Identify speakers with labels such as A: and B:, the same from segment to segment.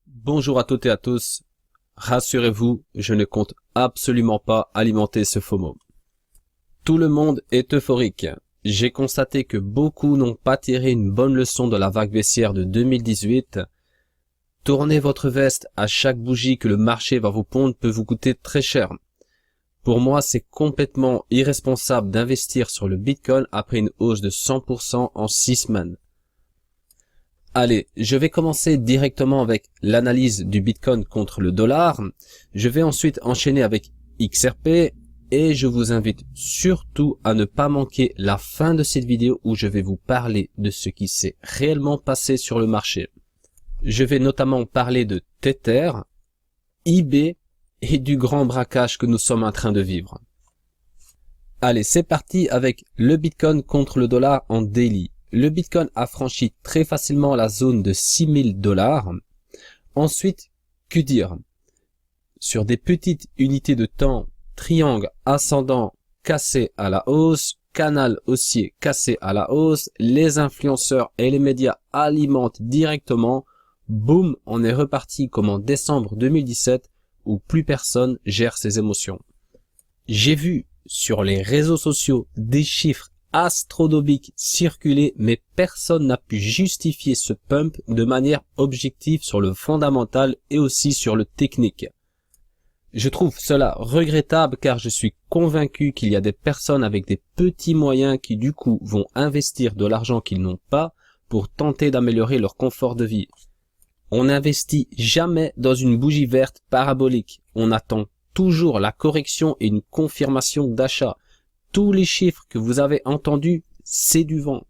A: Bonjour à toutes et à tous, rassurez-vous, je ne compte absolument pas alimenter ce FOMO. Tout le monde est euphorique. J'ai constaté que beaucoup n'ont pas tiré une bonne leçon de la vague baissière de 2018. Tourner votre veste à chaque bougie que le marché va vous pondre peut vous coûter très cher. Pour moi, c'est complètement irresponsable d'investir sur le Bitcoin après une hausse de 100% en 6 semaines. Allez, je vais commencer directement avec l'analyse du Bitcoin contre le dollar. Je vais ensuite enchaîner avec XRP et je vous invite surtout à ne pas manquer la fin de cette vidéo où je vais vous parler de ce qui s'est réellement passé sur le marché. Je vais notamment parler de Tether, eBay et du grand braquage que nous sommes en train de vivre. Allez, c'est parti avec le Bitcoin contre le dollar en daily. Le Bitcoin a franchi très facilement la zone de 6000 $. Ensuite, que dire? Sur des petites unités de temps, triangle ascendant cassé à la hausse, canal haussier cassé à la hausse, les influenceurs et les médias alimentent directement. Boum, on est reparti comme en décembre 2017 où plus personne gère ses émotions. J'ai vu sur les réseaux sociaux des chiffres astronomique circuler, mais personne n'a pu justifier ce pump de manière objective sur le fondamental et aussi sur le technique. Je trouve cela regrettable car je suis convaincu qu'il y a des personnes avec des petits moyens qui du coup vont investir de l'argent qu'ils n'ont pas pour tenter d'améliorer leur confort de vie. On n'investit jamais dans une bougie verte parabolique. On attend toujours la correction et une confirmation d'achat. Tous les chiffres que vous avez entendus, c'est du vent.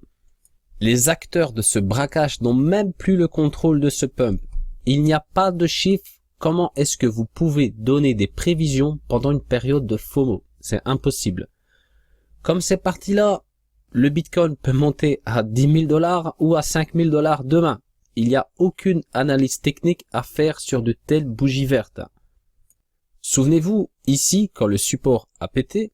A: Les acteurs de ce braquage n'ont même plus le contrôle de ce pump. Il n'y a pas de chiffres. Comment est-ce que vous pouvez donner des prévisions pendant une période de FOMO? C'est impossible. Comme c'est parti là, le Bitcoin peut monter à 10 000 $ ou à 5 000 $ demain. Il n'y a aucune analyse technique à faire sur de telles bougies vertes. Souvenez-vous, ici, quand le support a pété,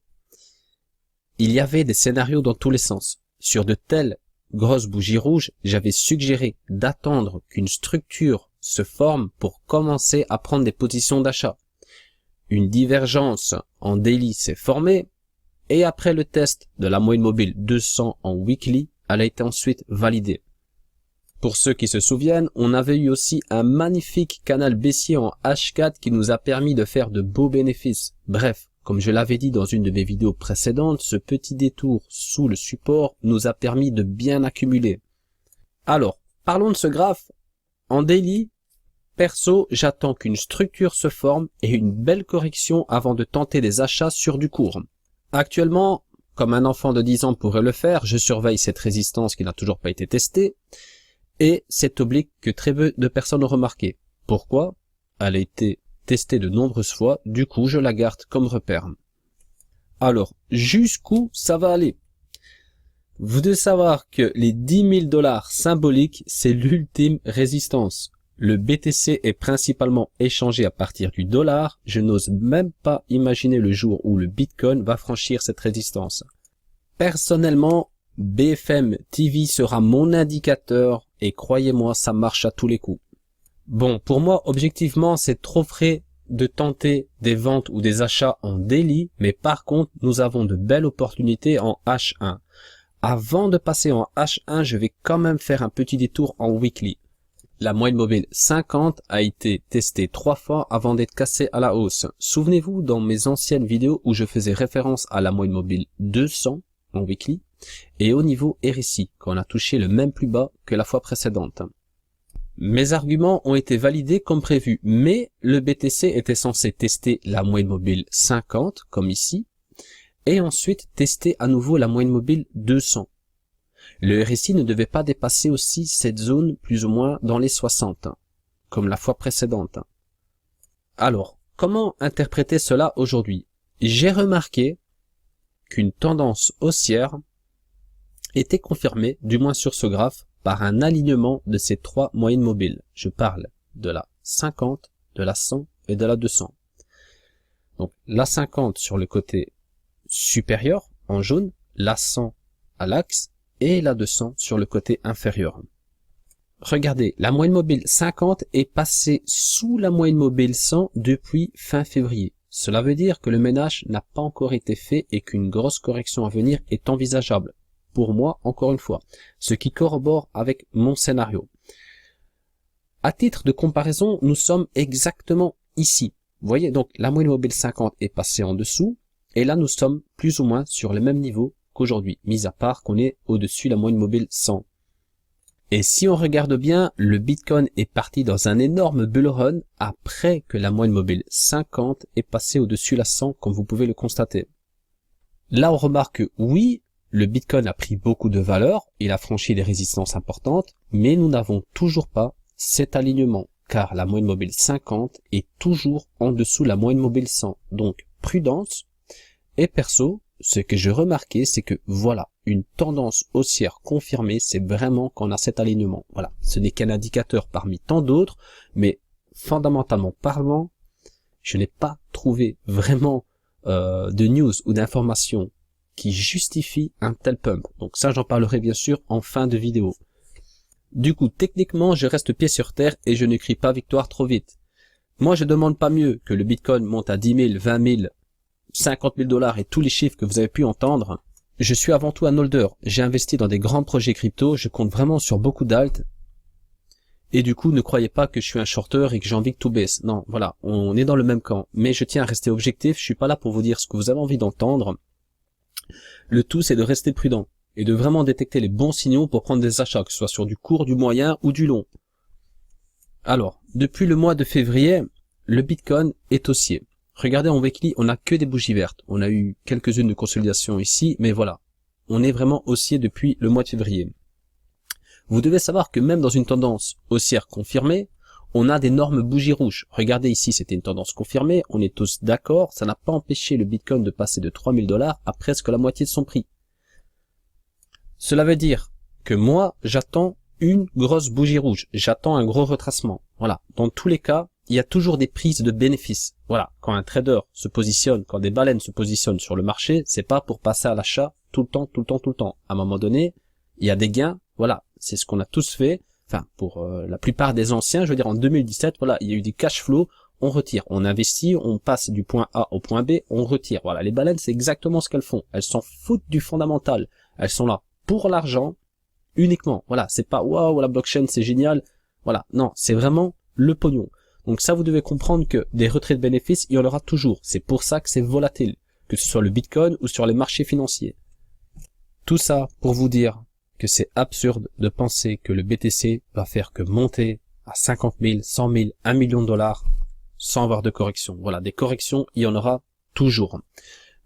A: il y avait des scénarios dans tous les sens. Sur de telles grosses bougies rouges, j'avais suggéré d'attendre qu'une structure se forme pour commencer à prendre des positions d'achat. Une divergence en daily s'est formée et après le test de la moyenne mobile 200 en weekly, elle a été ensuite validée. Pour ceux qui se souviennent, on avait eu aussi un magnifique canal baissier en H4 qui nous a permis de faire de beaux bénéfices. Bref, comme je l'avais dit dans une de mes vidéos précédentes, ce petit détour sous le support nous a permis de bien accumuler. Alors, parlons de ce graphe. En daily, perso, j'attends qu'une structure se forme et une belle correction avant de tenter des achats sur du court. Actuellement, comme un enfant de 10 ans pourrait le faire, je surveille cette résistance qui n'a toujours pas été testée et cette oblique que très peu de personnes ont remarqué. Pourquoi? Elle a été testée de nombreuses fois, du coup je la garde comme repère. Alors, jusqu'où ça va aller? Vous devez savoir que les 10 000 $ symboliques, c'est l'ultime résistance. Le BTC est principalement échangé à partir du dollar. Je n'ose même pas imaginer le jour où le Bitcoin va franchir cette résistance. Personnellement, BFM TV sera mon indicateur et croyez-moi, ça marche à tous les coups. Bon, pour moi, objectivement, c'est trop frais de tenter des ventes ou des achats en daily, mais par contre, nous avons de belles opportunités en H1. Avant de passer en H1, je vais quand même faire un petit détour en weekly. La moyenne mobile 50 a été testée 3 fois avant d'être cassée à la hausse. Souvenez-vous dans mes anciennes vidéos où je faisais référence à la moyenne mobile 200 en weekly et au niveau RSI, quand on a touché le même plus bas que la fois précédente. Mes arguments ont été validés comme prévu, mais le BTC était censé tester la moyenne mobile 50, comme ici, et ensuite tester à nouveau la moyenne mobile 200. Le RSI ne devait pas dépasser aussi cette zone plus ou moins dans les 60, comme la fois précédente. Alors, comment interpréter cela aujourd'hui? J'ai remarqué qu'une tendance haussière était confirmée, du moins sur ce graphe, par un alignement de ces trois moyennes mobiles. Je parle de la 50, de la 100 et de la 200. Donc la 50 sur le côté supérieur en jaune, la 100 à l'axe et la 200 sur le côté inférieur. Regardez, la moyenne mobile 50 est passée sous la moyenne mobile 100 depuis fin février. Cela veut dire que le ménage n'a pas encore été fait et qu'une grosse correction à venir est envisageable. Pour moi, encore une fois, ce qui corrobore avec mon scénario. À titre de comparaison, nous sommes exactement ici. Vous voyez, donc la moyenne mobile 50 est passée en dessous et là nous sommes plus ou moins sur le même niveau qu'aujourd'hui, mis à part qu'on est au-dessus de la moyenne mobile 100. Et si on regarde bien, le Bitcoin est parti dans un énorme bull run après que la moyenne mobile 50 est passée au-dessus de la 100, comme vous pouvez le constater. Là, on remarque que oui, le Bitcoin a pris beaucoup de valeur, il a franchi des résistances importantes, mais nous n'avons toujours pas cet alignement, car la moyenne mobile 50 est toujours en dessous de la moyenne mobile 100. Donc, prudence. Et perso, ce que j'ai remarqué, c'est que voilà, une tendance haussière confirmée, c'est vraiment qu'on a cet alignement. Voilà, ce n'est qu'un indicateur parmi tant d'autres, mais fondamentalement parlant, je n'ai pas trouvé vraiment de news ou d'informations qui justifient un tel pump. Donc ça, j'en parlerai bien sûr en fin de vidéo. Du coup, techniquement, je reste pied sur terre et je ne crie pas victoire trop vite. Moi, je demande pas mieux que le Bitcoin monte à 10 000, 20 000, 50 000 $ et tous les chiffres que vous avez pu entendre. Je suis avant tout un holder. J'ai investi dans des grands projets crypto. Je compte vraiment sur beaucoup d'alt. Et du coup, ne croyez pas que je suis un shorter et que j'ai envie que tout baisse. Non, voilà, on est dans le même camp. Mais je tiens à rester objectif. Je suis pas là pour vous dire ce que vous avez envie d'entendre. Le tout, c'est de rester prudent et de vraiment détecter les bons signaux pour prendre des achats, que ce soit sur du court, du moyen ou du long. Alors, depuis le mois de février, le Bitcoin est haussier. Regardez en weekly, on n'a que des bougies vertes. On a eu quelques-unes de consolidation ici, mais voilà. On est vraiment haussier depuis le mois de février. Vous devez savoir que même dans une tendance haussière confirmée, on a d'énormes bougies rouges. Regardez ici, c'était une tendance confirmée, on est tous d'accord, ça n'a pas empêché le Bitcoin de passer de 3 000 $ à presque la moitié de son prix. Cela veut dire que moi, j'attends une grosse bougie rouge, j'attends un gros retracement. Voilà, dans tous les cas, il y a toujours des prises de bénéfices. Voilà, quand un trader se positionne, quand des baleines se positionnent sur le marché, c'est pas pour passer à l'achat tout le temps, tout le temps, tout le temps. À un moment donné, il y a des gains. Voilà, c'est ce qu'on a tous fait. Enfin, pour la plupart des anciens, je veux dire en 2017, voilà, il y a eu des cash flows, on retire, on investit, on passe du point A au point B, on retire. Voilà, les baleines, c'est exactement ce qu'elles font. Elles s'en foutent du fondamental. Elles sont là pour l'argent uniquement. Voilà, c'est pas waouh, la blockchain, c'est génial. Voilà, non, c'est vraiment le pognon. Donc ça, vous devez comprendre que des retraits de bénéfices, il y en aura toujours. C'est pour ça que c'est volatile, que ce soit le Bitcoin ou sur les marchés financiers. Tout ça pour vous dire que c'est absurde de penser que le BTC va faire que monter à 50 000, 100 000, 1 million de $ sans avoir de correction. Voilà, des corrections, il y en aura toujours.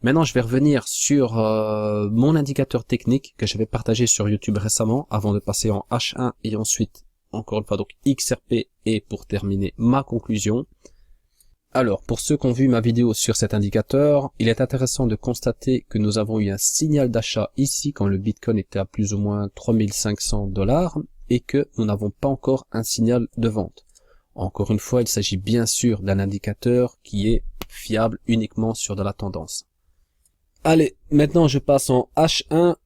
A: Maintenant, je vais revenir sur mon indicateur technique que j'avais partagé sur YouTube récemment avant de passer en H1 et ensuite encore une fois donc XRP et pour terminer ma conclusion. Alors pour ceux qui ont vu ma vidéo sur cet indicateur, il est intéressant de constater que nous avons eu un signal d'achat ici quand le Bitcoin était à plus ou moins 3500 $ et que nous n'avons pas encore un signal de vente. Encore une fois, il s'agit bien sûr d'un indicateur qui est fiable uniquement sur de la tendance. Allez, maintenant je passe en H1.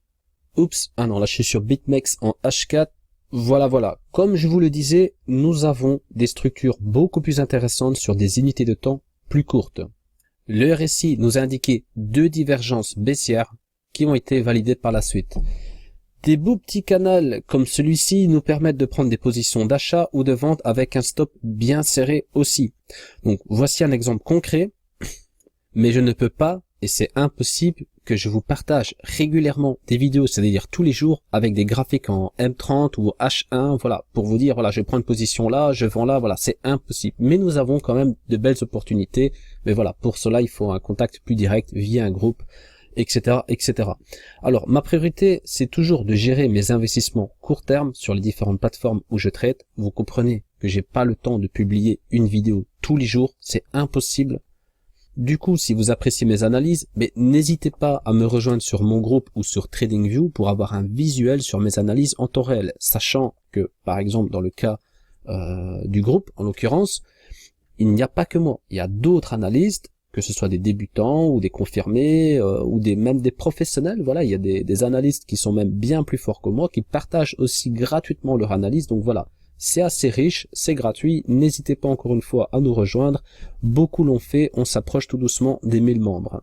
A: Oups, ah non, là je suis sur BitMEX en H4. Voilà. Comme je vous le disais, nous avons des structures beaucoup plus intéressantes sur des unités de temps plus courtes. Le RSI nous a indiqué 2 divergences baissières qui ont été validées par la suite. Des beaux petits canaux comme celui-ci nous permettent de prendre des positions d'achat ou de vente avec un stop bien serré aussi. Donc voici un exemple concret, mais je ne peux pas, et c'est impossible, que je vous partage régulièrement des vidéos, c'est-à-dire tous les jours, avec des graphiques en M30 ou H1, voilà, pour vous dire, voilà, je prends une position là, je vends là, voilà, c'est impossible. Mais nous avons quand même de belles opportunités, mais voilà, pour cela, il faut un contact plus direct via un groupe, etc., etc. Alors, ma priorité, c'est toujours de gérer mes investissements court terme sur les différentes plateformes où je traite. Vous comprenez que j'ai pas le temps de publier une vidéo tous les jours, c'est impossible. Du coup, si vous appréciez mes analyses, mais n'hésitez pas à me rejoindre sur mon groupe ou sur TradingView pour avoir un visuel sur mes analyses en temps réel, sachant que, par exemple, dans le cas du groupe, en l'occurrence, il n'y a pas que moi, il y a d'autres analystes que ce soit des débutants ou des confirmés ou même des professionnels. Voilà, il y a des analystes qui sont même bien plus forts que moi, qui partagent aussi gratuitement leur analyse. Donc voilà, c'est assez riche, c'est gratuit. N'hésitez pas encore une fois à nous rejoindre. Beaucoup l'ont fait, on s'approche tout doucement des 1000 membres.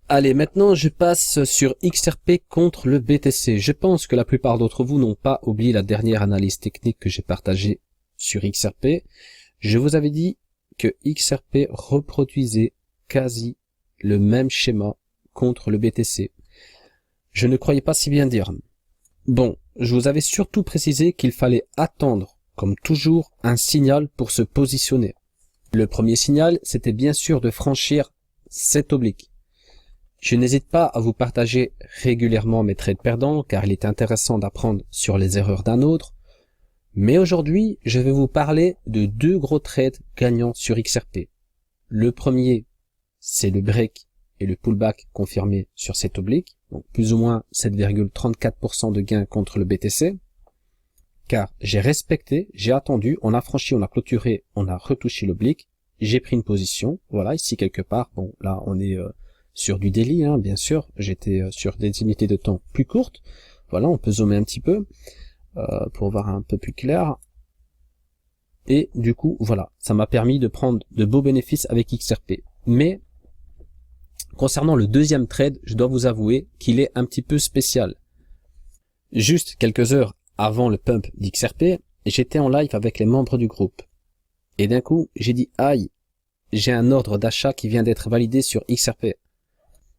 A: Allez, maintenant je passe sur XRP contre le BTC. Je pense que la plupart d'entre vous n'ont pas oublié la dernière analyse technique que j'ai partagée sur XRP. Je vous avais dit que XRP reproduisait quasi le même schéma contre le BTC. Je ne croyais pas si bien dire. Bon, je vous avais surtout précisé qu'il fallait attendre, comme toujours, un signal pour se positionner. Le premier signal, c'était bien sûr de franchir cet oblique. Je n'hésite pas à vous partager régulièrement mes trades perdants, car il est intéressant d'apprendre sur les erreurs d'un autre. Mais aujourd'hui, je vais vous parler de deux gros trades gagnants sur XRP. Le premier, c'est le break et le pullback confirmé sur cet oblique, donc plus ou moins 7,34% de gain contre le BTC, car j'ai respecté, j'ai attendu, on a franchi, on a clôturé, on a retouché l'oblique, j'ai pris une position, voilà, ici quelque part, bon, là on est sur du daily, hein, bien sûr, j'étais sur des unités de temps plus courtes, voilà, on peut zoomer un petit peu, pour voir un peu plus clair. Et du coup, voilà, ça m'a permis de prendre de beaux bénéfices avec XRP. Mais, concernant le deuxième trade, je dois vous avouer qu'il est un petit peu spécial. Juste quelques heures avant le pump d'XRP, j'étais en live avec les membres du groupe. Et d'un coup, j'ai dit, aïe, j'ai un ordre d'achat qui vient d'être validé sur XRP.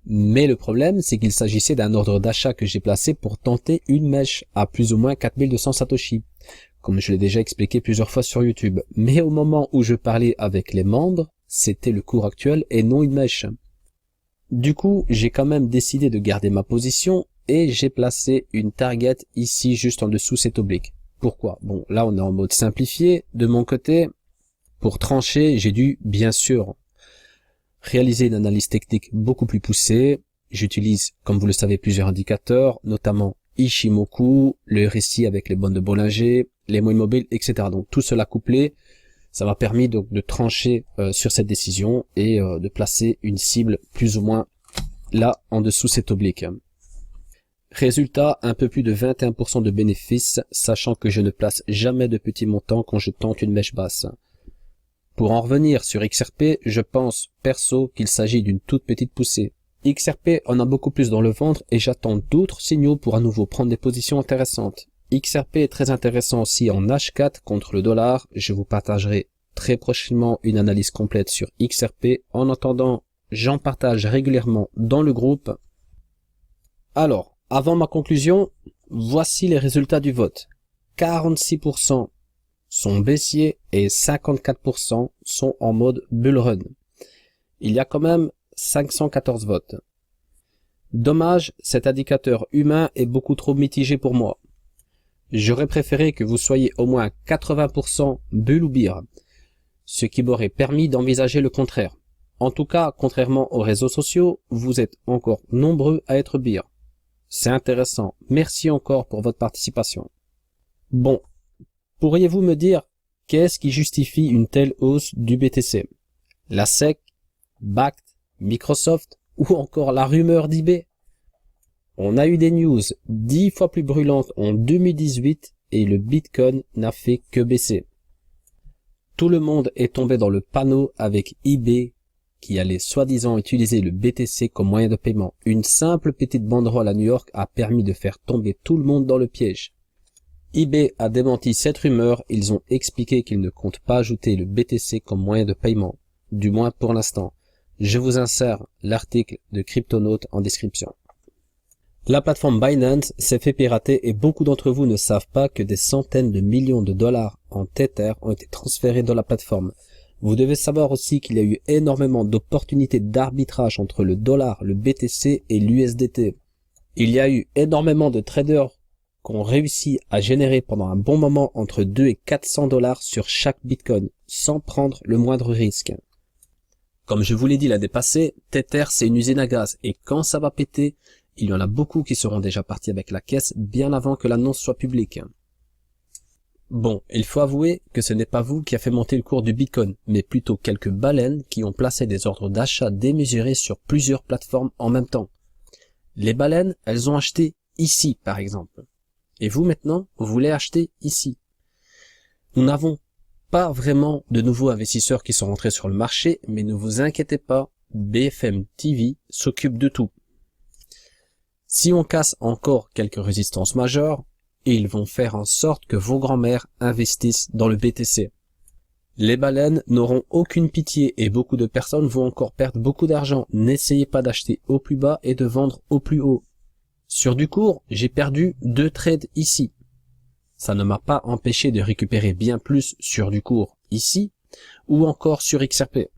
A: Mais le problème, c'est qu'il s'agissait d'un ordre d'achat que j'ai placé pour tenter une mèche à plus ou moins 4200 Satoshi, comme je l'ai déjà expliqué plusieurs fois sur YouTube. Mais au moment où je parlais avec les membres, c'était le cours actuel et non une mèche. Du coup, j'ai quand même décidé de garder ma position et j'ai placé une target ici juste en dessous cet oblique. Pourquoi? Bon, là on est en mode simplifié. De mon côté, pour trancher, j'ai dû bien sûr réaliser une analyse technique beaucoup plus poussée. J'utilise, comme vous le savez, plusieurs indicateurs, notamment Ishimoku, le RSI avec les bandes de Bollinger, les moyennes mobiles, etc. Donc tout cela couplé, ça m'a permis donc de trancher sur cette décision et de placer une cible plus ou moins là en dessous cet oblique. Résultat, un peu plus de 21% de bénéfices, sachant que je ne place jamais de petits montants quand je tente une mèche basse. Pour en revenir sur XRP, je pense perso qu'il s'agit d'une toute petite poussée. XRP en a beaucoup plus dans le ventre et j'attends d'autres signaux pour à nouveau prendre des positions intéressantes. XRP est très intéressant aussi en H4 contre le dollar. Je vous partagerai très prochainement une analyse complète sur XRP. En attendant, j'en partage régulièrement dans le groupe. Alors, avant ma conclusion, voici les résultats du vote. 46% sont baissiers et 54% sont en mode bull run. Il y a quand même 514 votes. Dommage, cet indicateur humain est beaucoup trop mitigé pour moi. J'aurais préféré que vous soyez au moins 80% bull ou bear, ce qui m'aurait permis d'envisager le contraire. En tout cas, contrairement aux réseaux sociaux, vous êtes encore nombreux à être bear. C'est intéressant. Merci encore pour votre participation. Bon. Pourriez-vous me dire qu'est-ce qui justifie une telle hausse du BTC? La SEC, Bakkt, Microsoft ou encore la rumeur d'eBay? On a eu des news 10 fois plus brûlantes en 2018 et le Bitcoin n'a fait que baisser. Tout le monde est tombé dans le panneau avec eBay qui allait soi-disant utiliser le BTC comme moyen de paiement. Une simple petite banderole à New York a permis de faire tomber tout le monde dans le piège. eBay a démenti cette rumeur, ils ont expliqué qu'ils ne comptent pas ajouter le BTC comme moyen de paiement, du moins pour l'instant. Je vous insère l'article de Cryptonautes en description. La plateforme Binance s'est fait pirater et beaucoup d'entre vous ne savent pas que des centaines de millions de dollars en Tether ont été transférés dans la plateforme. Vous devez savoir aussi qu'il y a eu énormément d'opportunités d'arbitrage entre le dollar, le BTC et l'USDT. Il y a eu énormément de traders qu'on réussit à générer pendant un bon moment entre 2 et 400 dollars sur chaque Bitcoin, sans prendre le moindre risque. Comme je vous l'ai dit l'année passée, Tether c'est une usine à gaz, et quand ça va péter, il y en a beaucoup qui seront déjà partis avec la caisse bien avant que l'annonce soit publique. Bon, il faut avouer que ce n'est pas vous qui a fait monter le cours du Bitcoin, mais plutôt quelques baleines qui ont placé des ordres d'achat démesurés sur plusieurs plateformes en même temps. Les baleines, elles ont acheté ici, par exemple. Et vous, maintenant, vous voulez acheter ici. Nous n'avons pas vraiment de nouveaux investisseurs qui sont rentrés sur le marché, mais ne vous inquiétez pas, BFM TV s'occupe de tout. Si on casse encore quelques résistances majeures, ils vont faire en sorte que vos grands-mères investissent dans le BTC. Les baleines n'auront aucune pitié et beaucoup de personnes vont encore perdre beaucoup d'argent. N'essayez pas d'acheter au plus bas et de vendre au plus haut. Sur du court, j'ai perdu 2 trades ici. Ça ne m'a pas empêché de récupérer bien plus sur du court ici ou encore sur XRP.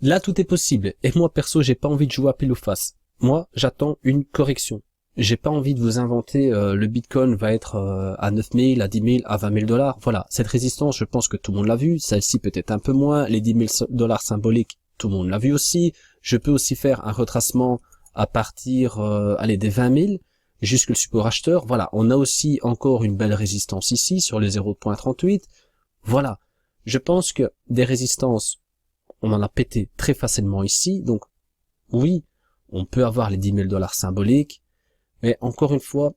A: Là, tout est possible et moi perso, j'ai pas envie de jouer à pile ou face. Moi, j'attends une correction. J'ai pas envie de vous inventer le Bitcoin va être à 9 000, à 10 000, à 20 000 $. Voilà, cette résistance, je pense que tout le monde l'a vu. Celle-ci peut-être un peu moins. Les 10 000 $ symboliques, tout le monde l'a vu aussi. Je peux aussi faire un retracement à partir des 20 000 jusque le support acheteur. Voilà, on a aussi encore une belle résistance ici sur les 0.38. Voilà, je pense que des résistances, on en a pété très facilement ici. Donc oui, on peut avoir les 10 000 $ symboliques. Mais encore une fois,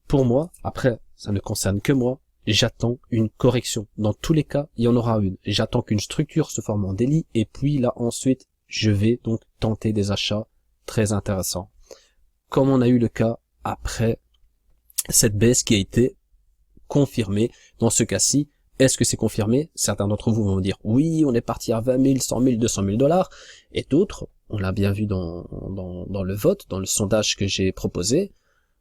A: pour moi, après, ça ne concerne que moi, j'attends une correction. Dans tous les cas, il y en aura une. J'attends qu'une structure se forme en délit et puis là, ensuite, je vais donc tenter des achats très intéressants. Comme on a eu le cas après cette baisse qui a été confirmée. Dans ce cas-ci, est-ce que c'est confirmé? Certains d'entre vous vont me dire, oui, on est parti à 20 000, 100 000, 200 000 $. Et d'autres, on l'a bien vu dans le vote, dans le sondage que j'ai proposé,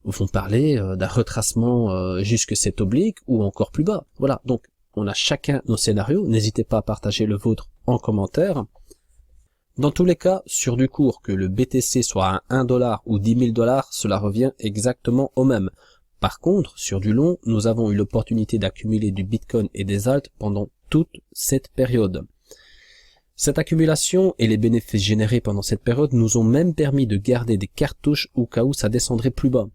A: vont parler d'un retracement jusque cet oblique ou encore plus bas. Voilà, donc on a chacun nos scénarios. N'hésitez pas à partager le vôtre en commentaire. Dans tous les cas, sur du court, que le BTC soit à 1 $ ou 10 000 $, cela revient exactement au même. Par contre, sur du long, nous avons eu l'opportunité d'accumuler du Bitcoin et des alts pendant toute cette période. Cette accumulation et les bénéfices générés pendant cette période nous ont même permis de garder des cartouches au cas où ça descendrait plus bas.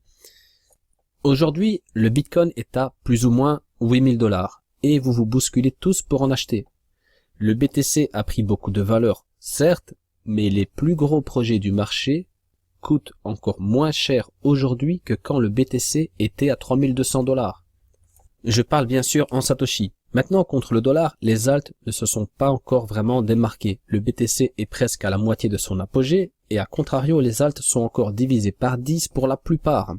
A: Aujourd'hui, le Bitcoin est à plus ou moins 8 000 $ et vous vous bousculez tous pour en acheter. Le BTC a pris beaucoup de valeur, certes, mais les plus gros projets du marché coûtent encore moins cher aujourd'hui que quand le BTC était à 3 200 $. Je parle bien sûr en Satoshi. Maintenant, contre le dollar, les alts ne se sont pas encore vraiment démarqués. Le BTC est presque à la moitié de son apogée et à contrario, les alts sont encore divisés par 10 pour la plupart.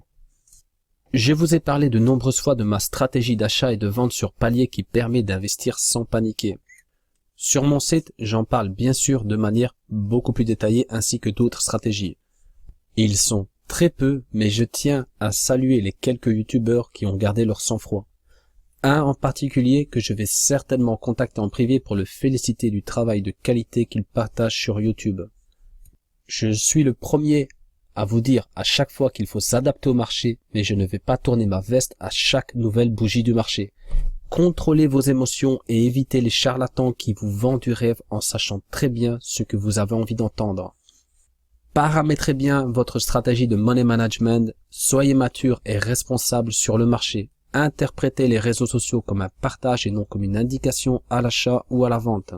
A: Je vous ai parlé de nombreuses fois de ma stratégie d'achat et de vente sur palier qui permet d'investir sans paniquer. Sur mon site, j'en parle bien sûr de manière beaucoup plus détaillée ainsi que d'autres stratégies. Ils sont très peu, mais je tiens à saluer les quelques youtubeurs qui ont gardé leur sang-froid. Un en particulier que je vais certainement contacter en privé pour le féliciter du travail de qualité qu'il partage sur YouTube. Je suis le premier à vous dire à chaque fois qu'il faut s'adapter au marché, mais je ne vais pas tourner ma veste à chaque nouvelle bougie du marché. Contrôlez vos émotions et évitez les charlatans qui vous vendent du rêve en sachant très bien ce que vous avez envie d'entendre. Paramétrez bien votre stratégie de money management, soyez mature et responsable sur le marché. Interprétez les réseaux sociaux comme un partage et non comme une indication à l'achat ou à la vente.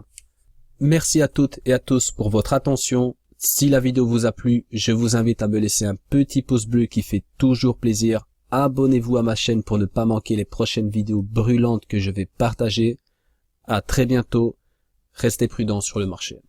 A: Merci à toutes et à tous pour votre attention. Si la vidéo vous a plu, je vous invite à me laisser un petit pouce bleu qui fait toujours plaisir. Abonnez-vous à ma chaîne pour ne pas manquer les prochaines vidéos brûlantes que je vais partager. À très bientôt. Restez prudents sur le marché.